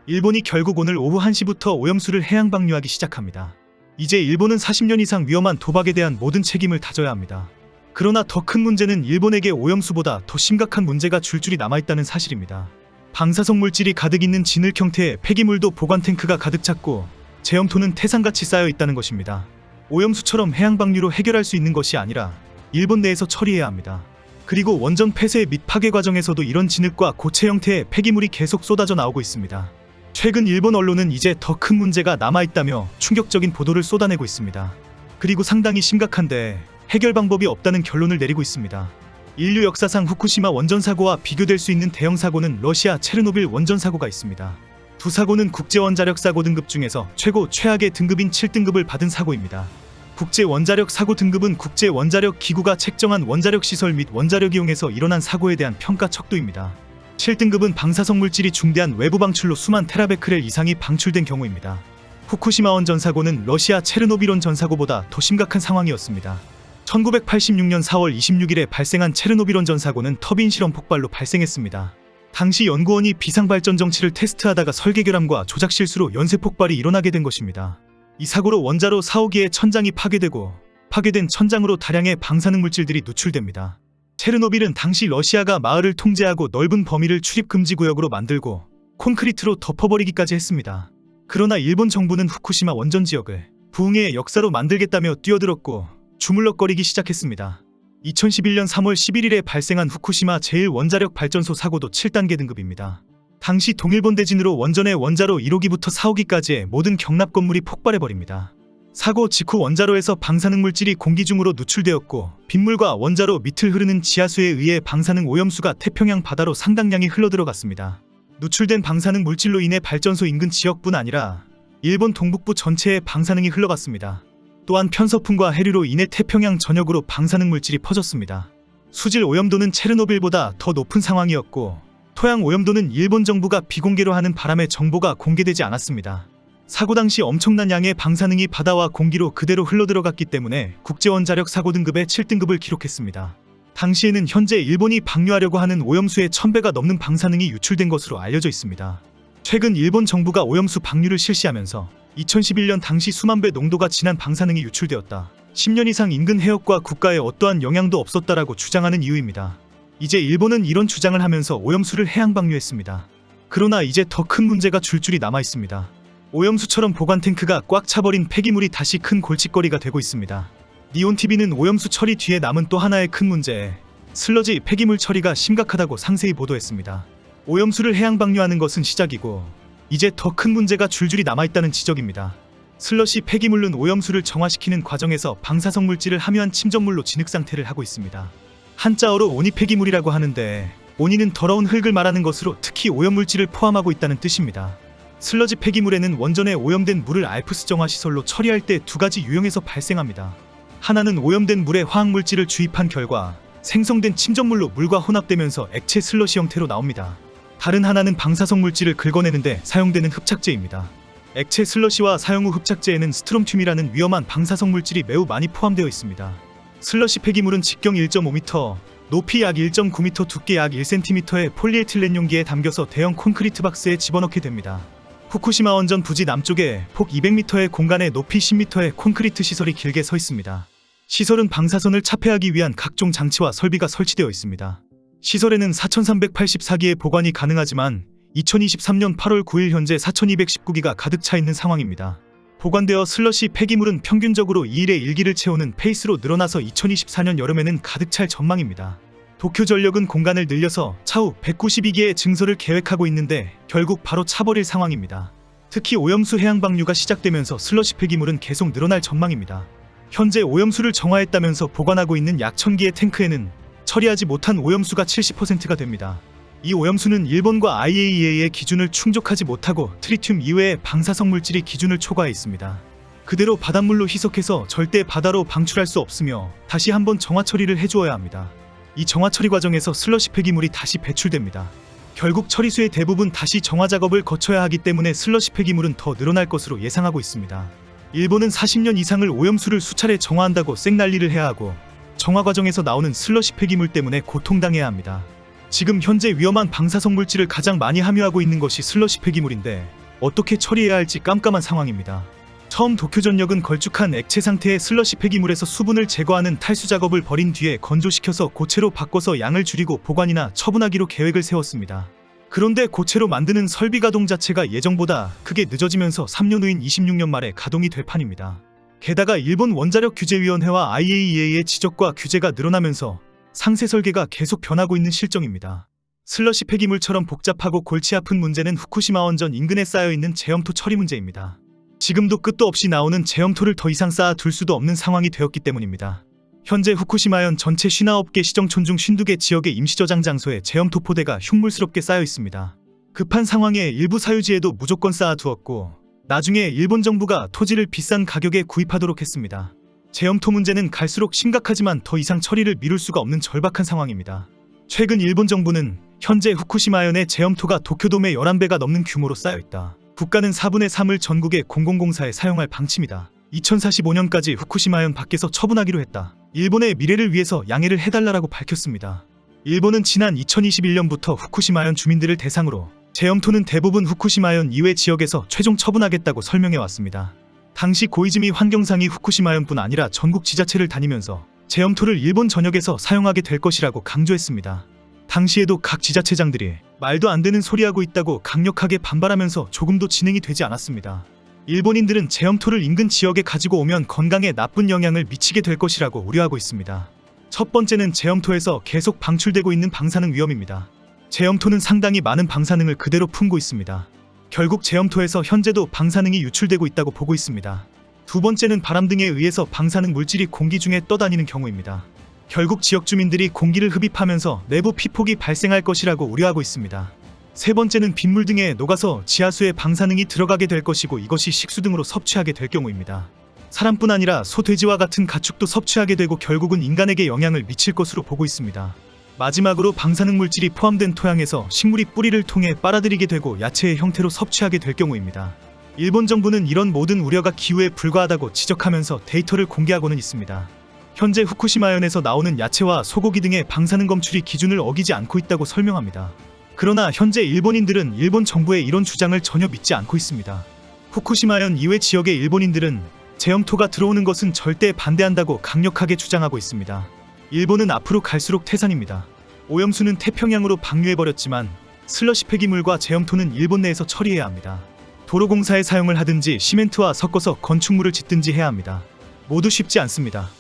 일본이 결국 오늘 오후 1시부터 오염수를 해양 방류하기 시작합니다. 이제 일본은 40년 이상 위험한 도박에 대한 모든 책임을 다져야 합니다. 그러나 더 큰 문제는 일본에게 오염수보다 더 심각한 문제가 줄줄이 남아있다는 사실입니다. 방사성 물질이 가득 있는 진흙 형태의 폐기물도 보관 탱크가 가득 찼고 제염토는 태산같이 쌓여 있다는 것입니다. 오염수처럼 해양 방류로 해결할 수 있는 것이 아니라 일본 내에서 처리해야 합니다. 그리고 원전 폐쇄 및 파괴 과정에서도 이런 진흙과 고체 형태의 폐기물이 계속 쏟아져 나오고 있습니다. 최근 일본 언론은 이제 더 큰 문제가 남아있다며 충격적인 보도를 쏟아내고 있습니다. 그리고 상당히 심각한데 해결 방법이 없다는 결론을 내리고 있습니다. 인류 역사상 후쿠시마 원전 사고와 비교될 수 있는 대형 사고는 러시아 체르노빌 원전 사고가 있습니다. 두 사고는 국제원자력 사고 등급 중에서 최악의 등급인 7등급을 받은 사고입니다. 국제원자력 사고 등급은 국제원자력 기구가 책정한 원자력 시설 및 원자력 이용에서 일어난 사고에 대한 평가 척도입니다. 7등급은 방사성 물질이 중대한 외부 방출로 수만 테라베크렐 이상이 방출된 경우입니다. 후쿠시마 원전 사고는 러시아 체르노빌 원전 사고보다 더 심각한 상황이었습니다. 1986년 4월 26일에 발생한 체르노빌 원전 사고는 터빈 실험 폭발로 발생했습니다. 당시 연구원이 비상발전 정치를 테스트하다가 설계 결함과 조작 실수로 연쇄 폭발이 일어나게 된 것입니다. 이 사고로 원자로 4호기의 천장이 파괴되고 파괴된 천장으로 다량의 방사능 물질들이 누출됩니다. 체르노빌은 당시 러시아가 마을을 통제하고 넓은 범위를 출입 금지 구역으로 만들고 콘크리트로 덮어버리기까지 했습니다. 그러나 일본 정부는 후쿠시마 원전 지역을 부흥의 역사로 만들겠다며 뛰어들었고 주물럭거리기 시작했습니다. 2011년 3월 11일에 발생한 후쿠시마 제1원자력 발전소 사고도 7단계 등급입니다. 당시 동일본 대진으로 원전의 원자로 1호기부터 4호기까지의 모든 경납 건물이 폭발해버립니다. 사고 직후 원자로에서 방사능 물질이 공기 중으로 누출되었고 빗물과 원자로 밑을 흐르는 지하수에 의해 방사능 오염수가 태평양 바다로 상당량이 흘러들어갔습니다. 누출된 방사능 물질로 인해 발전소 인근 지역뿐 아니라 일본 동북부 전체에 방사능이 흘러갔습니다. 또한 편서풍과 해류로 인해 태평양 전역으로 방사능 물질이 퍼졌습니다. 수질 오염도는 체르노빌보다 더 높은 상황이었고 토양 오염도는 일본 정부가 비공개로 하는 바람에 정보가 공개되지 않았습니다. 사고 당시 엄청난 양의 방사능이 바다와 공기로 그대로 흘러들어갔기 때문에 국제원자력 사고 등급의 7등급을 기록했습니다. 당시에는 현재 일본이 방류하려고 하는 오염수의 1000배가 넘는 방사능이 유출된 것으로 알려져 있습니다. 최근 일본 정부가 오염수 방류를 실시하면서 2011년 당시 수만 배 농도가 진한 방사능이 유출되었다. 10년 이상 인근 해역과 국가에 어떠한 영향도 없었다라고 주장하는 이유입니다. 이제 일본은 이런 주장을 하면서 오염수를 해양 방류했습니다. 그러나 이제 더 큰 문제가 줄줄이 남아 있습니다. 오염수처럼 보관 탱크가 꽉 차버린 폐기물이 다시 큰 골칫거리가 되고 있습니다. 니온TV는 오염수 처리 뒤에 남은 또 하나의 큰 문제, 슬러지 폐기물 처리가 심각하다고 상세히 보도했습니다. 오염수를 해양 방류하는 것은 시작이고 이제 더 큰 문제가 줄줄이 남아있다는 지적입니다. 슬러시 폐기물은 오염수를 정화시키는 과정에서 방사성 물질을 함유한 침전물로 진흙 상태를 하고 있습니다. 한자어로 오니 폐기물이라고 하는데 오니는 더러운 흙을 말하는 것으로 특히 오염물질을 포함하고 있다는 뜻입니다. 슬러지 폐기물에는 원전에 오염된 물을 알프스 정화시설로 처리할 때 두 가지 유형에서 발생합니다. 하나는 오염된 물에 화학물질을 주입한 결과 생성된 침전물로 물과 혼합되면서 액체 슬러시 형태로 나옵니다. 다른 하나는 방사성 물질을 긁어내는데 사용되는 흡착제입니다. 액체 슬러시와 사용 후 흡착제에는 스트롬튬이라는 위험한 방사성 물질이 매우 많이 포함되어 있습니다. 슬러시 폐기물은 직경 1.5m, 높이 약 1.9m, 두께 약 1cm의 폴리에틸렌 용기에 담겨서 대형 콘크리트 박스에 집어넣게 됩니다. 후쿠시마 원전 부지 남쪽에 폭 200m의 공간에 높이 10m의 콘크리트 시설이 길게 서 있습니다. 시설은 방사선을 차폐하기 위한 각종 장치와 설비가 설치되어 있습니다. 시설에는 4384기의 보관이 가능하지만 2023년 8월 9일 현재 4219기가 가득 차 있는 상황입니다. 보관되어 슬러시 폐기물은 평균적으로 2일에 1기를 채우는 페이스로 늘어나서 2024년 여름에는 가득 찰 전망입니다. 도쿄전력은 공간을 늘려서 차후 192기의 증설을 계획하고 있는데 결국 바로 차버릴 상황입니다. 특히 오염수 해양 방류가 시작되면서 슬러시 폐기물은 계속 늘어날 전망입니다. 현재 오염수를 정화했다면서 보관하고 있는 약 1000기의 탱크에는 처리하지 못한 오염수가 70%가 됩니다. 이 오염수는 일본과 IAEA의 기준을 충족하지 못하고 트리튬 이외의 방사성 물질이 기준을 초과해 있습니다. 그대로 바닷물로 희석해서 절대 바다로 방출할 수 없으며 다시 한번 정화 처리를 해주어야 합니다. 이 정화 처리 과정에서 슬러시 폐기물이 다시 배출됩니다. 결국 처리수의 대부분 다시 정화 작업을 거쳐야 하기 때문에 슬러시 폐기물은 더 늘어날 것으로 예상하고 있습니다. 일본은 40년 이상을 오염수를 수차례 정화한다고 쌩난리를 해야 하고 정화 과정에서 나오는 슬러시 폐기물 때문에 고통당해야 합니다. 지금 현재 위험한 방사성 물질을 가장 많이 함유하고 있는 것이 슬러시 폐기물인데 어떻게 처리해야 할지 깜깜한 상황입니다. 처음 도쿄전력은 걸쭉한 액체 상태의 슬러시 폐기물에서 수분을 제거하는 탈수 작업을 벌인 뒤에 건조시켜서 고체로 바꿔서 양을 줄이고 보관이나 처분하기로 계획을 세웠습니다. 그런데 고체로 만드는 설비 가동 자체가 예정보다 크게 늦어지면서 3년 후인 26년 말에 가동이 될 판입니다. 게다가 일본 원자력규제위원회와 IAEA의 지적과 규제가 늘어나면서 상세 설계가 계속 변하고 있는 실정입니다. 슬러시 폐기물처럼 복잡하고 골치 아픈 문제는 후쿠시마 원전 인근에 쌓여있는 제염토 처리 문제입니다. 지금도 끝도 없이 나오는 제염토를 더 이상 쌓아둘 수도 없는 상황이 되었기 때문입니다. 현재 후쿠시마현 전체 59개 시정촌 중 52개 지역의 임시저장 장소에 제염토 포대가 흉물스럽게 쌓여 있습니다. 급한 상황에 일부 사유지에도 무조건 쌓아두었고 나중에 일본 정부가 토지를 비싼 가격에 구입하도록 했습니다. 제염토 문제는 갈수록 심각하지만 더 이상 처리를 미룰 수가 없는 절박한 상황입니다. 최근 일본 정부는 현재 후쿠시마현의 제염토가 도쿄돔의 11배가 넘는 규모로 쌓여있다. 국가는 4분의 3을 전국의 공공공사에 사용할 방침이다. 2045년까지 후쿠시마현 밖에서 처분하기로 했다. 일본의 미래를 위해서 양해를 해달라고 밝혔습니다. 일본은 지난 2021년부터 후쿠시마현 주민들을 대상으로 제염토는 대부분 후쿠시마현 이외 지역에서 최종 처분하겠다고 설명해왔습니다. 당시 고이즈미 환경상이 후쿠시마현뿐 아니라 전국 지자체를 다니면서 제염토를 일본 전역에서 사용하게 될 것이라고 강조했습니다. 당시에도 각 지자체장들이 말도 안 되는 소리하고 있다고 강력하게 반발하면서 조금도 진행이 되지 않았습니다. 일본인들은 제염토를 인근 지역에 가지고 오면 건강에 나쁜 영향을 미치게 될 것이라고 우려하고 있습니다. 첫 번째는 제염토에서 계속 방출되고 있는 방사능 위험입니다. 제염토는 상당히 많은 방사능을 그대로 품고 있습니다. 결국 제염토에서 현재도 방사능이 유출되고 있다고 보고 있습니다. 두 번째는 바람 등에 의해서 방사능 물질이 공기 중에 떠다니는 경우입니다. 결국 지역 주민들이 공기를 흡입하면서 내부 피폭이 발생할 것이라고 우려하고 있습니다. 세 번째는 빗물 등에 녹아서 지하수에 방사능이 들어가게 될 것이고 이것이 식수 등으로 섭취하게 될 경우입니다. 사람뿐 아니라 소, 돼지와 같은 가축도 섭취하게 되고 결국은 인간에게 영향을 미칠 것으로 보고 있습니다. 마지막으로 방사능 물질이 포함된 토양에서 식물이 뿌리를 통해 빨아들이게 되고 야채의 형태로 섭취하게 될 경우입니다. 일본 정부는 이런 모든 우려가 기후에 불과하다고 지적하면서 데이터를 공개하고는 있습니다. 현재 후쿠시마현에서 나오는 야채와 소고기 등의 방사능 검출이 기준을 어기지 않고 있다고 설명합니다. 그러나 현재 일본인들은 일본 정부의 이런 주장을 전혀 믿지 않고 있습니다. 후쿠시마현 이외 지역의 일본인들은 제염토가 들어오는 것은 절대 반대한다고 강력하게 주장하고 있습니다. 일본은 앞으로 갈수록 태산입니다. 오염수는 태평양으로 방류해버렸지만 슬러시 폐기물과 제염토는 일본 내에서 처리해야 합니다. 도로공사에 사용을 하든지 시멘트와 섞어서 건축물을 짓든지 해야 합니다. 모두 쉽지 않습니다.